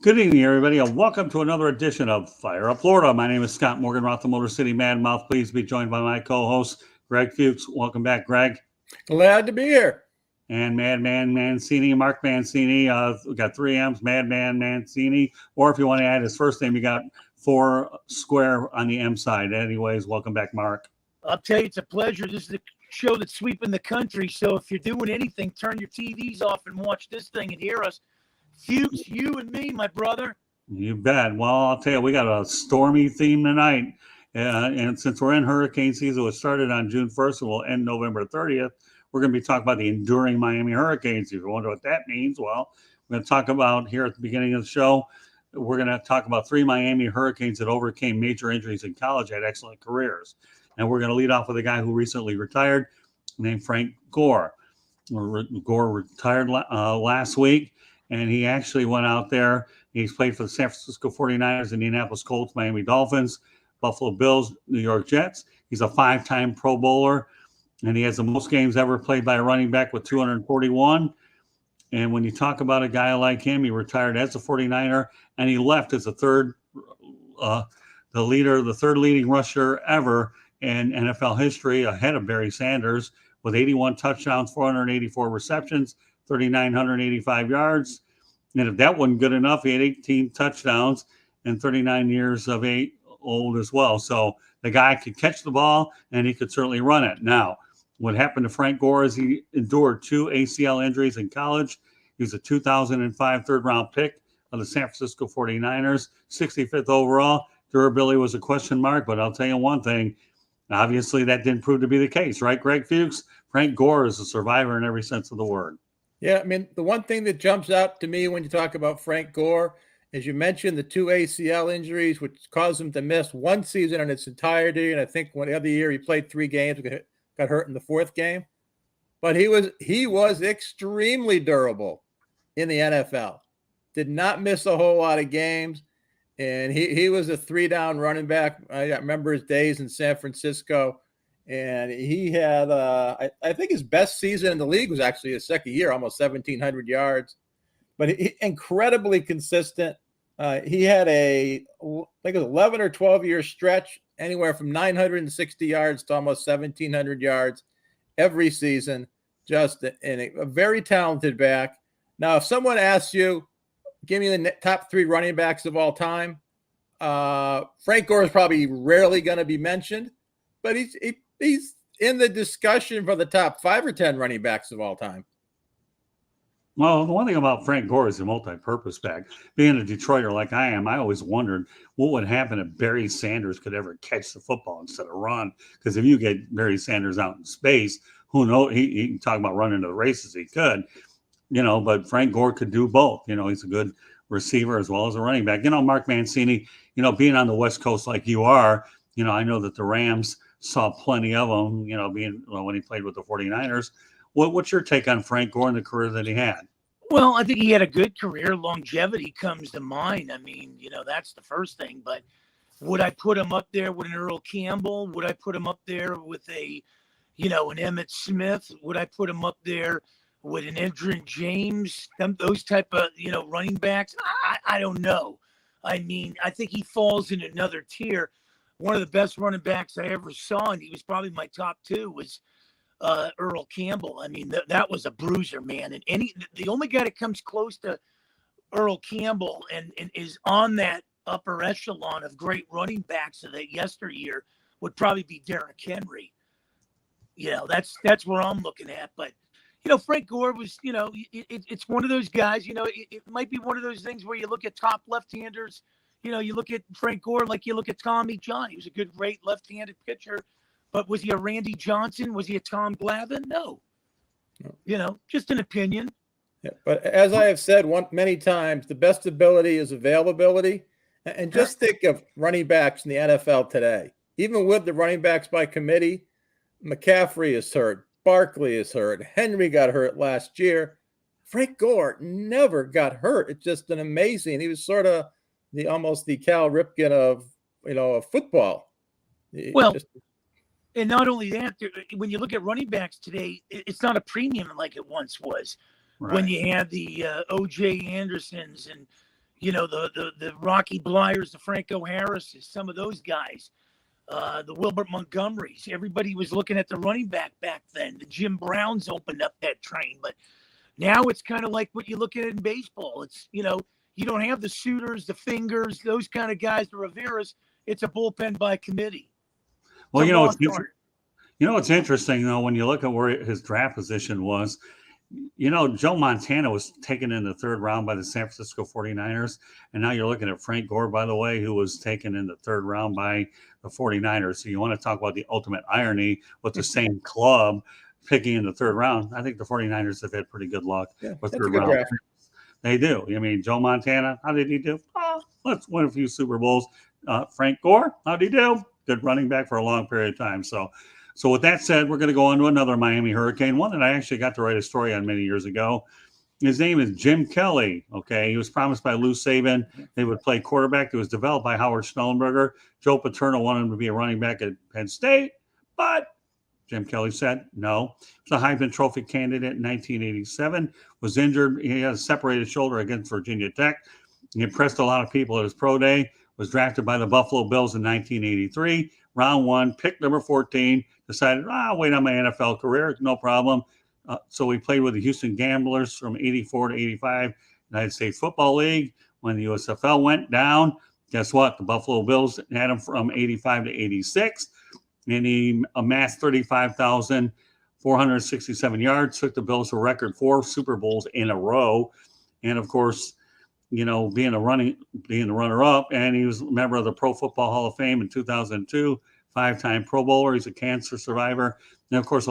Good evening, everybody, and welcome to another edition of Fire Up Florida. My name is Scott Morgan, Roth the Motor City Mad Mouth. Pleased to be joined by my co-host, Greg Fuchs. Welcome back, Greg. Glad to be here. And Madman Mancini, Mark Mancini. We got 3 M's, Madman Mancini. Or if you want to add his first name, you got 4 square on the M side. Anyways, welcome back, Mark. I'll tell you, it's a pleasure. This is the show that's sweeping the country. So if you're doing anything, turn your TVs off and watch this thing and hear us. Fuchs, you and me, my brother. You bet. Well, I'll tell you, we got a stormy theme tonight. And since we're in hurricane season, it started on June 1st and will end November 30th. We're going to be talking about the enduring Miami Hurricanes. If you wonder what that means, well, we're going to talk about here at the beginning of the show. We're going to talk about 3 Miami Hurricanes that overcame major injuries in college, had excellent careers. And we're going to lead off with a guy who recently retired named Frank Gore. Gore retired last week. And he actually went out there. He's played for the San Francisco 49ers, Indianapolis Colts, Miami Dolphins, Buffalo Bills, New York Jets. He's a 5-time Pro Bowler, and he has the most games ever played by a running back with 241. And when you talk about a guy like him, he retired as a 49er, and he left as the third leading rusher ever in NFL history, ahead of Barry Sanders, with 81 touchdowns, 484 receptions, 3,985 yards. And if that wasn't good enough, he had 18 touchdowns and 39 years of old as well. So the guy could catch the ball and he could certainly run it. Now, what happened to Frank Gore is he endured 2 ACL injuries in college. He was a 2005 third-round pick of the San Francisco 49ers, 65th overall. Durability was a question mark, but I'll tell you one thing. Obviously, that didn't prove to be the case, right, Greg Fuchs? Frank Gore is a survivor in every sense of the word. Yeah, I mean, the one thing that jumps out to me when you talk about Frank Gore, as you mentioned, the 2 ACL injuries, which caused him to miss 1 season in its entirety. And I think one other year he played 3 games, got hurt in the 4th game. But he was extremely durable in the NFL. Did not miss a whole lot of games. And he was a 3-down running back. I remember his days in San Francisco. And he had, I think his best season in the league was actually his second year, almost 1,700 yards. But incredibly consistent. He had I think it was 11 or 12-year stretch, anywhere from 960 yards to almost 1,700 yards every season. Just a very talented back. Now, if someone asks you, give me the top 3 running backs of all time, Frank Gore is probably rarely going to be mentioned, but he's in the discussion for the top 5 or 10 running backs of all time. Well, the one thing about Frank Gore is a multi-purpose back. Being a Detroiter like I am, I always wondered what would happen if Barry Sanders could ever catch the football instead of run. Because if you get Barry Sanders out in space, who knows? He can talk about running the races. He could, but Frank Gore could do both. He's a good receiver as well as a running back. Mark Mancini, being on the West Coast like you are, I know that the Rams saw plenty of them, when he played with the 49ers. What's your take on Frank Gore and the career that he had? Well, I think he had a good career. Longevity comes to mind. I mean, that's the first thing. But would I put him up there with an Earl Campbell? Would I put him up there with an Emmitt Smith? Would I put him up there with an Adrian James? Those type of, running backs? I don't know. I mean, I think he falls in another tier. One of the best running backs I ever saw, and he was probably my top 2, was Earl Campbell. I mean, that was a bruiser, man. And the only guy that comes close to Earl Campbell and is on that upper echelon of great running backs of that yesteryear would probably be Derrick Henry. That's where I'm looking at. But Frank Gore was, it's one of those guys. It might be one of those things where you look at top left-handers. You look at Frank Gore like you look at Tommy John. He was a good, great left-handed pitcher. But was he a Randy Johnson? Was he a Tom Glavine? No. Just an opinion. Yeah, but as I have said many times, the best ability is availability. And just think of running backs in the NFL today. Even with the running backs by committee, McCaffrey is hurt. Barkley is hurt. Henry got hurt last year. Frank Gore never got hurt. It's just an amazing. He was sort of almost the Cal Ripken of football. And not only that, when you look at running backs today, it's not a premium like it once was. Right. When you had the O.J. Andersons and the Rocky Blyers, the Franco Harrises, some of those guys, the Wilbert Montgomerys. Everybody was looking at the running back then. The Jim Browns opened up that train, but now it's kind of like what you look at in baseball. It's, you don't have the Suitors, the Fingers, those kind of guys, the Riveras. It's a bullpen by committee. Well, what's interesting, though, when you look at where his draft position was, Joe Montana was taken in the third round by the San Francisco 49ers. And now you're looking at Frank Gore, by the way, who was taken in the third round by the 49ers. So you want to talk about the ultimate irony with the same club picking in the third round. I think the 49ers have had pretty good luck with third round. Draft. They do. I mean, Joe Montana, how did he do? Let's win a few Super Bowls. Frank Gore, how did he do? Good running back for a long period of time. So with that said, we're going to go on to another Miami Hurricane, one that I actually got to write a story on many years ago. His name is Jim Kelly, okay? He was promised by Lou Saban. They would play quarterback. It was developed by Howard Schnellenberger. Joe Paterno wanted him to be a running back at Penn State, but Jim Kelly said no. He was a Heisman Trophy candidate in 1987, was injured. He had a separated shoulder against Virginia Tech. He impressed a lot of people at his pro day, was drafted by the Buffalo Bills in 1983, round 1, pick number 14, decided, wait on my NFL career, no problem. So we played with the Houston Gamblers from 84 to 85, United States Football League. When the USFL went down, guess what? The Buffalo Bills had him from 85 to 86, and he amassed 35,467 yards, took the Bills to a record 4 Super Bowls in a row. And, of course, being the runner-up, and he was a member of the Pro Football Hall of Fame in 2002, 5-time Pro Bowler. He's a cancer survivor. And, of course,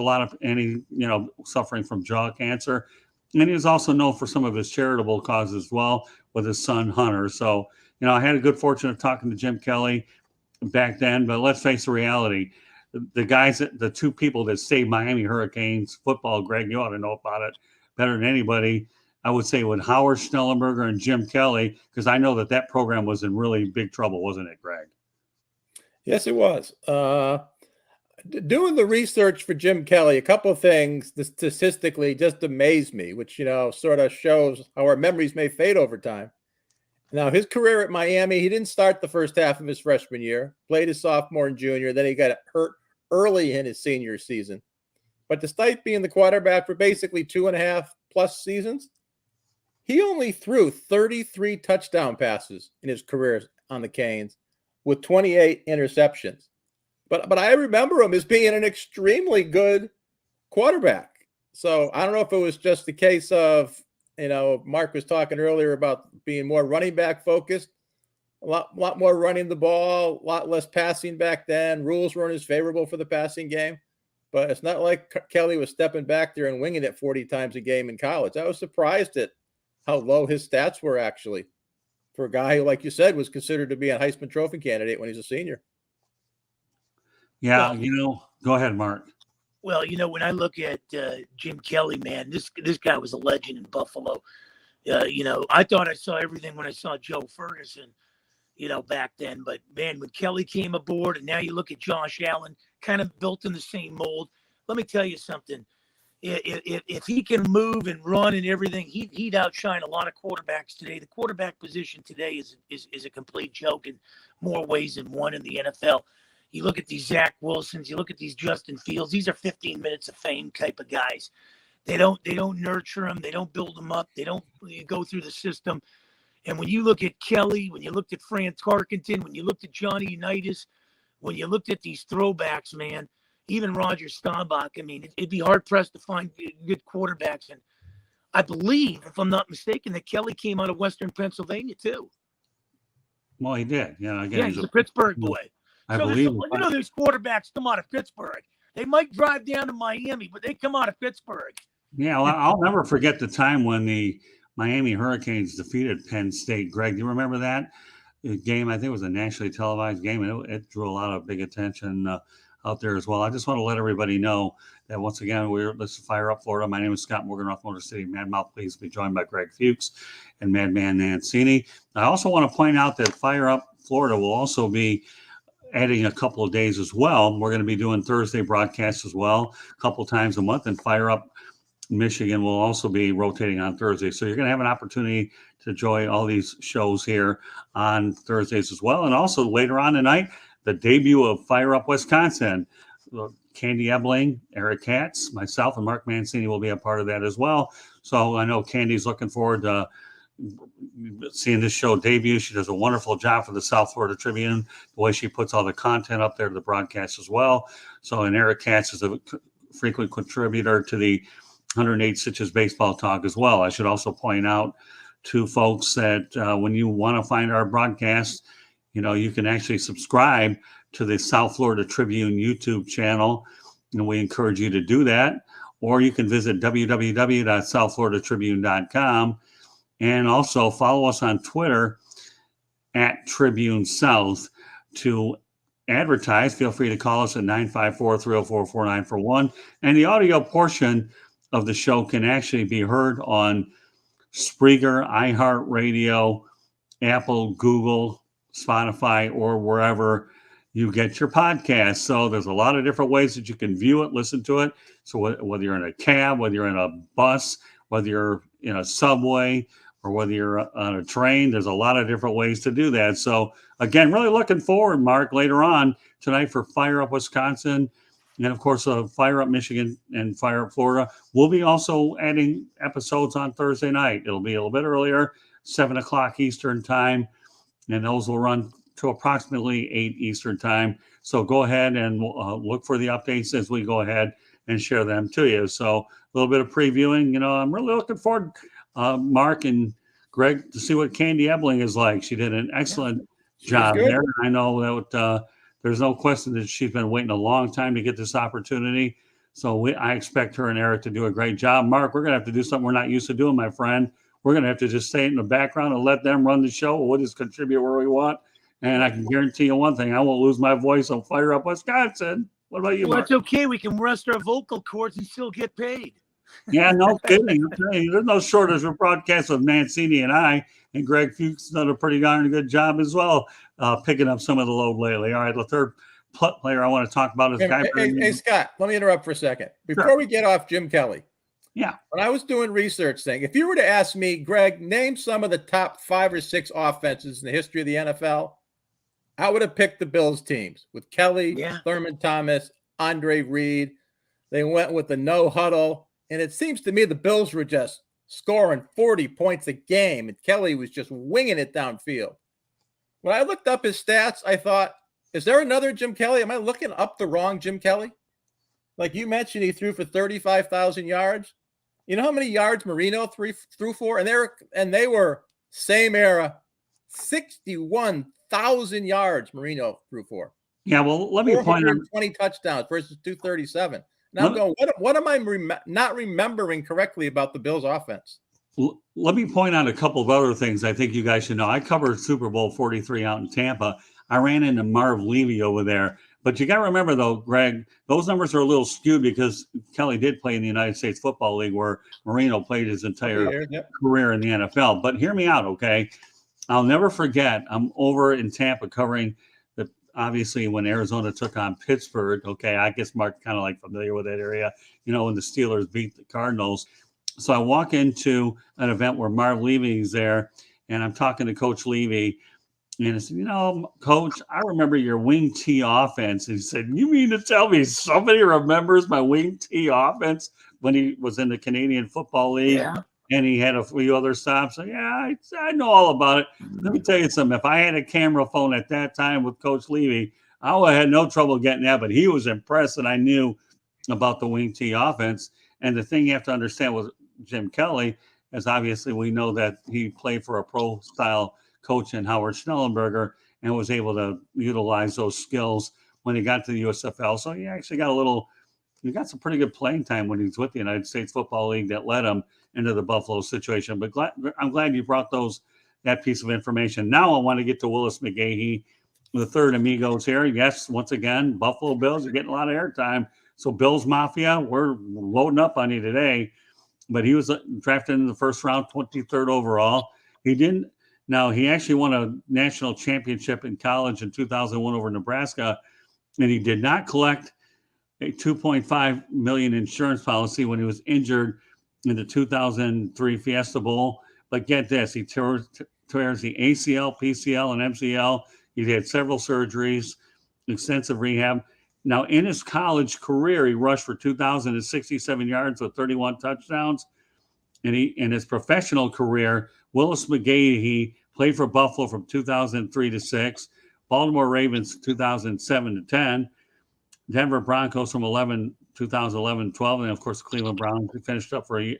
suffering from jaw cancer. And he was also known for some of his charitable causes as well with his son, Hunter. So, I had a good fortune of talking to Jim Kelly back then. But let's face the reality. The two people that saved Miami Hurricanes football, Greg, you ought to know about it better than anybody. I would say with Howard Schnellenberger and Jim Kelly, because I know that program was in really big trouble, wasn't it, Greg? Yes, it was. Doing the research for Jim Kelly, a couple of things statistically just amazed me, which, sort of shows how our memories may fade over time. Now, his career at Miami, he didn't start the first half of his freshman year, played his sophomore and junior, then he got hurt early in his senior season. But despite being the quarterback for basically 2.5+ seasons, he only threw 33 touchdown passes in his career on the Canes with 28 interceptions. But I remember him as being an extremely good quarterback. So I don't know if it was just the case of, Mark was talking earlier about being more running back focused, a lot more running the ball, a lot less passing back then. Rules weren't as favorable for the passing game. But it's not like Kelly was stepping back there and winging it 40 times a game in college. I was surprised at how low his stats were actually for a guy who, like you said, was considered to be a Heisman Trophy candidate when he's a senior. Yeah, go ahead, Mark. Well, when I look at Jim Kelly, man, this guy was a legend in Buffalo. I thought I saw everything when I saw Joe Ferguson, back then. But, man, when Kelly came aboard and now you look at Josh Allen, kind of built in the same mold, let me tell you something. If he can move and run and everything, he'd outshine a lot of quarterbacks today. The quarterback position today is a complete joke in more ways than one in the NFL. You look at these Zach Wilsons, you look at these Justin Fields. These are 15 minutes of fame type of guys. They don't nurture them. They don't build them up. They don't go through the system. And when you look at Kelly, when you looked at Fran Tarkenton, when you looked at Johnny Unitas, when you looked at these throwbacks, man, even Roger Staubach, I mean, it'd be hard-pressed to find good quarterbacks. And I believe, if I'm not mistaken, that Kelly came out of Western Pennsylvania, too. Well, he did. Again, he's a Pittsburgh boy. I believe. There's quarterbacks come out of Pittsburgh. They might drive down to Miami, but they come out of Pittsburgh. Yeah, well, I'll never forget the time when the Miami Hurricanes defeated Penn State. Greg, do you remember that game? I think it was a nationally televised game, and it drew a lot of big attention out there as well. I just want to let everybody know that once again, let's fire up Florida. My name is Scott Morgan, North Motor City Madmouth. Please be joined by Greg Fuchs and Madman Mancini. I also want to point out that Fire Up Florida will also be adding a couple of days as well. We're going to be doing Thursday broadcasts as well, a couple times a month, and Fire Up Michigan will also be rotating on Thursday. So you're going to have an opportunity to enjoy all these shows here on Thursdays as well. And also later on tonight, the debut of Fire Up Wisconsin. Candy Ebling, Eric Katz, myself, and Mark Mancini will be a part of that as well. So I know Candy's looking forward to seeing this show debut. She does a wonderful job for the South Florida Tribune, the way she puts all the content up there to the broadcast as well. So, and Eric Katz is a frequent contributor to the 108 Stitches Baseball Talk as well. I should also point out to folks that when you want to find our broadcast, you can actually subscribe to the South Florida Tribune YouTube channel, and we encourage you to do that. Or you can visit www.southfloridatribune.com and also follow us on Twitter at Tribune South to advertise. Feel free to call us at 954-304-4941. And the audio portion of the show can actually be heard on Spreaker, iHeartRadio, Apple, Google, Spotify, or wherever you get your podcast. So there's a lot of different ways that you can view it, listen to it. So whether you're in a cab, whether you're in a bus, whether you're in a subway, or whether you're on a train, there's a lot of different ways to do that. So again, really looking forward, Mark, later on tonight for Fire Up Wisconsin, and of course, Fire Up Michigan and Fire Up Florida. We'll be also adding episodes on Thursday night. It'll be a little bit earlier, 7 o'clock Eastern time, and those will run to approximately 8 Eastern time. So go ahead and look for the updates as we go ahead and share them to you. So a little bit of previewing. I'm really looking forward, Mark and Greg, to see what Candy Ebling is like. She did an excellent job there. I know that there's no question that she's been waiting a long time to get this opportunity. So I expect her and Eric to do a great job. Mark, we're going to have to do something we're not used to doing, my friend. We're going to have to just stay in the background and let them run the show. We'll just contribute where we want. And I can guarantee you one thing, I won't lose my voice on Fire Up Wisconsin. What about you, Well, Mark? that's okay. We can rest our vocal cords and still get paid. Yeah, no kidding. I'm telling you, there's no shortage of broadcasts with Mancini and I. And Greg Fuchs done a pretty darn good job as well, picking up some of the load lately. All right, the third player I want to talk about is Hey, Scott, let me interrupt for a second. Before we get off Jim Kelly. Yeah. When I was doing research thing, if you were to ask me, Greg, name some of the top 5 or 6 offenses in the history of the NFL, I would have picked the Bills teams with Kelly, Thurman Thomas, Andre Reed. They went with the no huddle. And it seems to me the Bills were just scoring 40 points a game, and Kelly was just winging it downfield. When I looked up his stats, I thought, is there another Jim Kelly? Am I looking up the wrong Jim Kelly? Like you mentioned, he threw for 35,000 yards. You know how many yards Marino threw for? And they were same era, 61,000 yards Marino threw for. Yeah, well, let me point out 20 touchdowns versus 237. Now I'm going, what am I not remembering correctly about the Bills offense? Let me point out a couple of other things I think you guys should know. I covered Super Bowl 43 out in Tampa. I ran into Marv Levy over there. But you got to remember, though, Greg, those numbers are a little skewed because Kelly did play in the United States Football League where Marino played his entire career in the NFL. But hear me out, okay? I'll never forget, I'm over in Tampa covering obviously when Arizona took on Pittsburgh. Okay, I guess Mark's kind of like familiar with that area, when the Steelers beat the Cardinals. So I walk into an event where Marv Levy is there, and I'm talking to Coach Levy, and I said, Coach, I remember your wing T offense. And he said, you mean to tell me somebody remembers my wing T offense when he was in the Canadian Football League? Yeah. And he had a few other stops. So, yeah, I know all about it. Let me tell you something. If I had a camera phone at that time with Coach Levy, I would have had no trouble getting that. But he was impressed that I knew about the wing T offense. And the thing you have to understand with Jim Kelly is obviously we know that he played for a pro-style coach in Howard Schnellenberger and was able to utilize those skills when he got to the USFL. So he actually got some pretty good playing time when he was with the United States Football League that led him into the Buffalo situation. But I'm glad you brought that piece of information. Now I want to get to Willis Mcgahey, the third Amigos here. Yes, once again, Buffalo Bills are getting a lot of airtime. So Bills Mafia, we're loading up on you today. But he was drafted in the first round, 23rd overall. He actually won a national championship in college in 2001 over Nebraska, and he did not collect a $2.5 million insurance policy when he was injured in the 2003 Fiesta Bowl. But get this, he tears the ACL, PCL, and MCL. He had several surgeries, extensive rehab. Now, in his college career, he rushed for 2,067 yards with 31 touchdowns. And in his professional career, Willis Mcgahey, he played for Buffalo from 2003 to 6, Baltimore Ravens 2007 to 10, Denver Broncos from 2011 12, and of course, the Cleveland Browns finished up for a year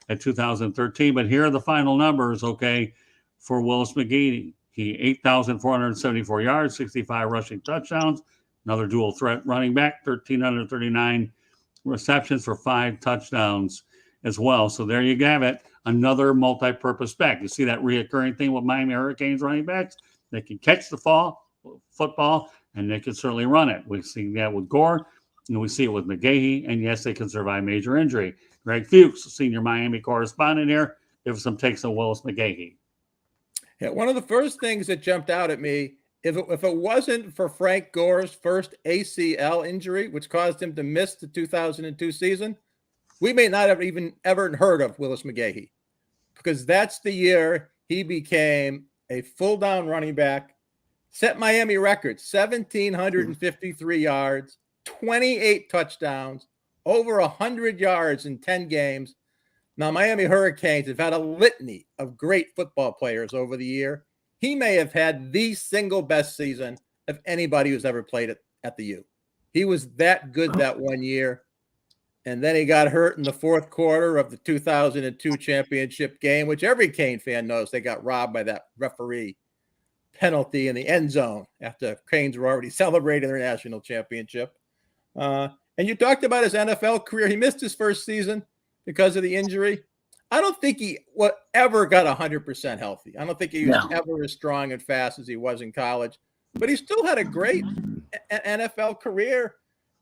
at 2013. But here are the final numbers, okay, for Willis Mcgahey. He 8,474 yards, 65 rushing touchdowns, another dual threat running back, 1,339 receptions for 5 touchdowns as well. So there you have it, another multi-purpose back. You see that reoccurring thing with Miami Hurricanes running backs? They can catch the football, and they can certainly run it. We see that with Gore, and we see it with Mcgahey, and yes, they can survive major injury. Greg Fuchs, senior Miami correspondent here, give some takes on Willis Mcgahey. Yeah, one of the first things that jumped out at me, if it wasn't for Frank Gore's first ACL injury, which caused him to miss the 2002 season, we may not have even ever heard of Willis Mcgahey, because that's the year he became a full-down running back, set Miami records, 1,753 yards, 28 touchdowns, over 100 yards in 10 games. Now, Miami Hurricanes have had a litany of great football players over the year. He may have had the single best season of anybody who's ever played at the U. He was that good that one year. And then he got hurt in the fourth quarter of the 2002 championship game, which every Cane fan knows they got robbed by that referee penalty in the end zone after Canes were already celebrating their national championship. And you talked about his NFL career. He missed his first season because of the injury. I don't think he ever got 100% healthy. I don't think he was ever as strong and fast as he was in college. But he still had a great NFL career.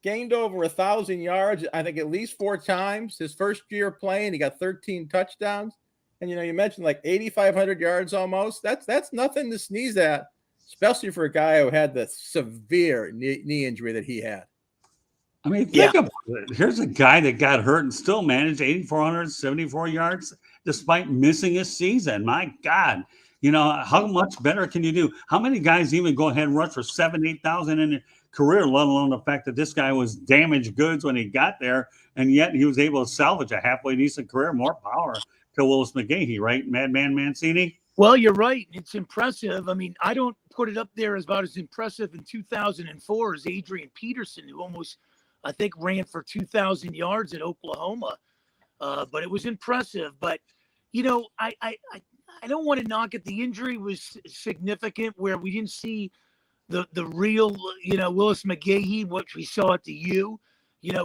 Gained over 1,000 yards, I think at least 4 times. His first year playing, he got 13 touchdowns. And, you mentioned like 8,500 yards almost. That's nothing to sneeze at, especially for a guy who had the severe knee injury that he had. I mean, think about it. Here's a guy that got hurt and still managed 8,474 yards despite missing a season. My God. How much better can you do? How many guys even go ahead and rush for 7,000, 8,000 in their career, let alone the fact that this guy was damaged goods when he got there, and yet he was able to salvage a halfway decent career? More power to Willis Mcgahey, right, Madman Mancini? Well, you're right. It's impressive. I mean, I don't put it up there as about as impressive in 2004 as Adrian Peterson, who almost, I think, ran for 2,000 yards at Oklahoma. But it was impressive. But, I don't want to knock it. The injury was significant where we didn't see the real, Willis Mcgahey, what we saw at the U,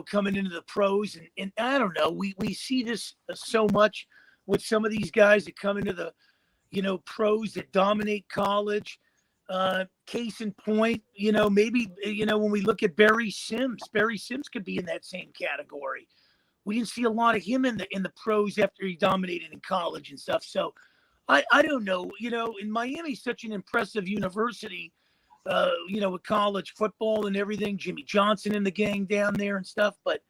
coming into the pros. And I don't know, we see this so much with some of these guys that come into the, pros that dominate college. Case in point, maybe, when we look at Barry Sims could be in that same category. We didn't see a lot of him in the pros after he dominated in college and stuff. So I don't know, in Miami, such an impressive university, with college football and everything, Jimmy Johnson and the gang down there and stuff. But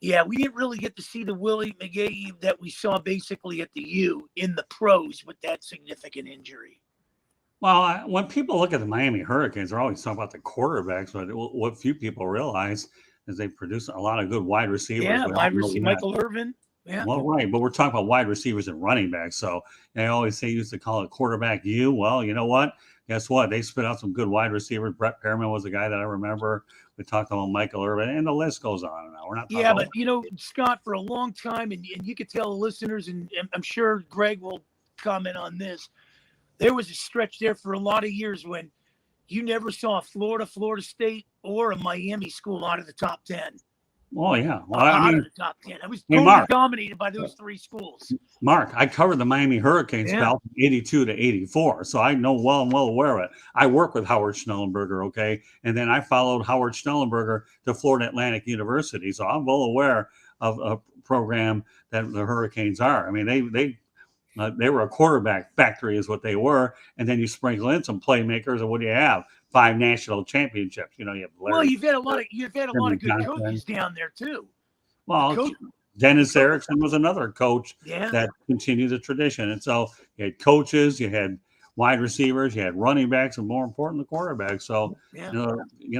yeah, we didn't really get to see the Willie Mcgahey that we saw basically at the U in the pros with that significant injury. Well, when people look at the Miami Hurricanes, they're always talking about the quarterbacks, but what few people realize is they produce a lot of good wide receivers. Yeah, wide receiver, Michael Irvin. Yeah. Well, right, but we're talking about wide receivers and running backs. So they always used to call it quarterback U. Well, you know what? Guess what? They spit out some good wide receivers. Brett Perriman was a guy that I remember. We talked about Michael Irvin, and the list goes on and on. We're not talking about but Scott, for a long time, and you could tell the listeners, and I'm sure Greg will comment on this. There was a stretch there for a lot of years when you never saw Florida State, or a Miami school out of the top 10. Oh, yeah. Well, out of the top 10. I was totally dominated by those 3 schools. Mark, I covered the Miami Hurricanes from 82 to 84, so I know well aware of it. I work with Howard Schnellenberger, okay? And then I followed Howard Schnellenberger to Florida Atlantic University, so I'm well aware of a program that the Hurricanes are. I mean, they were a quarterback factory is what they were, and then you sprinkle in some playmakers, and what do you have? 5 national championships. You have Larry. Well, you've had a lot of good coaches down there too. Well, Dennis Erickson was another coach Yeah. that continued the tradition. And so you had coaches, you had wide receivers, you had running backs, and more important, the quarterbacks. So, Yeah. and you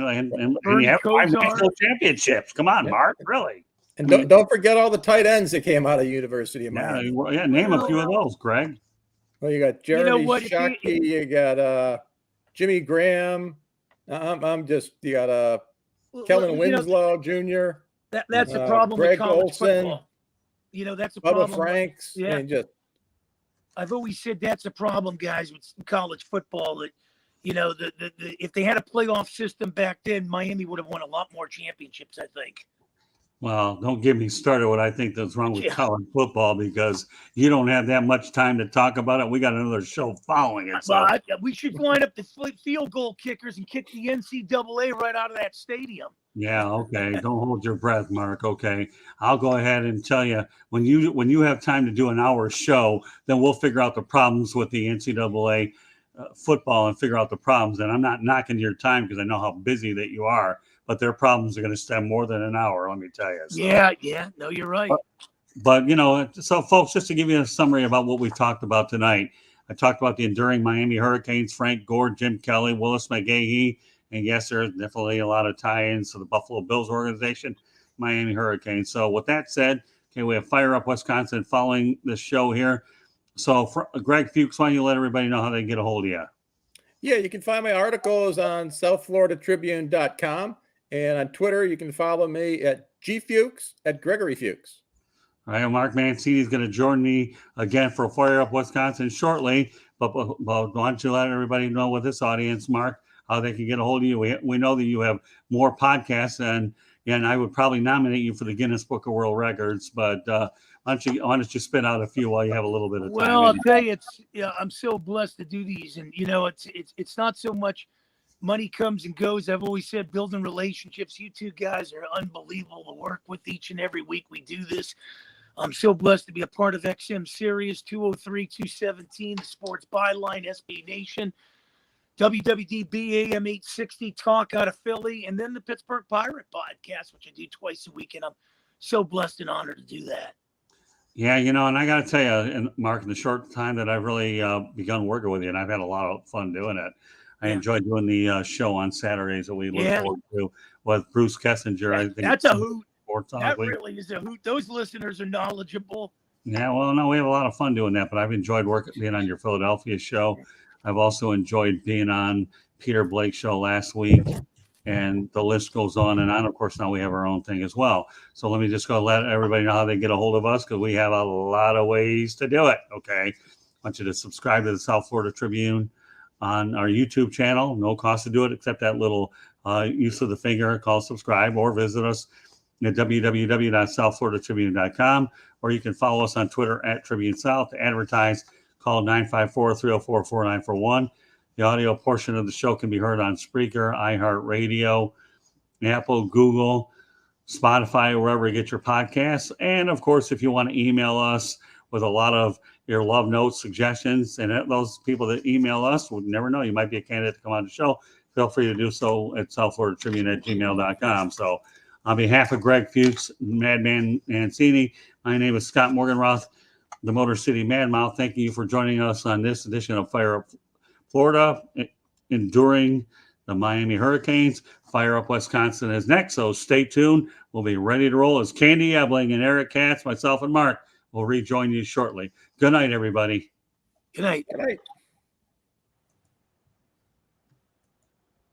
Bernie have 5 Kosar. national championships. Come on, Yeah. Mark, really? And don't forget all the tight ends that came out of University of Miami. Yeah, name a few of those, Greg. Well, you got Jeremy Shockey, you got Jimmy Graham. You got Kellen Winslow Jr. That's the problem Greg with college Olson, football. That's a Bubba problem. Franks. Yeah. And I've always said that's a problem, guys, with college football. That if they had a playoff system back then, Miami would have won a lot more championships, I think. Well, don't get me started what I think that's wrong with college football, because you don't have that much time to talk about it. We got another show following it. So. Well, we should line up the field goal kickers and kick the NCAA right out of that stadium. Yeah, okay. Don't hold your breath, Mark. Okay. I'll go ahead and tell you, when you have time to do an hour show, then we'll figure out the problems with the NCAA football and figure out the problems. And I'm not knocking your time because I know how busy that you are, but their problems are going to stem more than an hour, let me tell you. So. Yeah. No, you're right. But, so folks, just to give you a summary about what we've talked about tonight, I talked about the enduring Miami Hurricanes, Frank Gore, Jim Kelly, Willis Mcgahey, and yes, there's definitely a lot of tie-ins to the Buffalo Bills organization, Miami Hurricanes. So with that said, okay, we have Fire Up Wisconsin following the show here. So Greg Fuchs, why don't you let everybody know how they can get a hold of you? Yeah, you can find my articles on SouthFloridaTribune.com. And on Twitter, you can follow me at GFuchs, at Gregory Fuchs. All right, Mark Mancini is going to join me again for Fire Up Wisconsin shortly. But why don't you let everybody know with this audience, Mark, how they can get a hold of you? We know that you have more podcasts, and I would probably nominate you for the Guinness Book of World Records. But why don't you spit out a few while you have a little bit of time? Well, I'll tell you, I'm so blessed to do these, and it's not so much money comes and goes. I've always said building relationships. You two guys are unbelievable to work with each and every week we do this. I'm so blessed to be a part of XM Sirius 203-217, the Sports Byline, SB Nation, WWDB AM 860 Talk out of Philly, and then the Pittsburgh Pirate Podcast, which I do twice a week, and I'm so blessed and honored to do that. Yeah, and I got to tell you, Mark, in the short time that I've really begun working with you, and I've had a lot of fun doing it. I enjoy doing the show on Saturdays that we look forward to with Bruce Kessinger. I think that's a hoot. That really is a hoot. Those listeners are knowledgeable. Yeah, well, no, we have a lot of fun doing that, but I've enjoyed being on your Philadelphia show. I've also enjoyed being on Peter Blake's show last week, and the list goes on and on. Of course, now we have our own thing as well. So let me just go let everybody know how they get a hold of us, because we have a lot of ways to do it, okay? I want you to subscribe to the South Florida Tribune on our YouTube channel. No cost to do it except that little use of the finger called subscribe, or visit us at www.southfloridatribune.com, or you can follow us on Twitter at Tribune South. To advertise, call 954-304-4941. The audio portion of the show can be heard on Spreaker, iHeartRadio, Apple, Google, Spotify, wherever you get your podcasts. And of course, if you want to email us with a lot of your love notes, suggestions, and those people that email us would never know. You might be a candidate to come on the show. Feel free to do so at southfloridatribune@gmail.com. So on behalf of Greg Fuchs, Madman Mancini, my name is Scott Morganroth, the Motor City Madmouth. Thank you for joining us on this edition of Fire Up Florida, enduring the Miami Hurricanes. Fire Up Wisconsin is next, so stay tuned. We'll be ready to roll as Candy Ebling and Eric Katz, myself, and Mark will rejoin you shortly. Good night, everybody. Good night. Good night.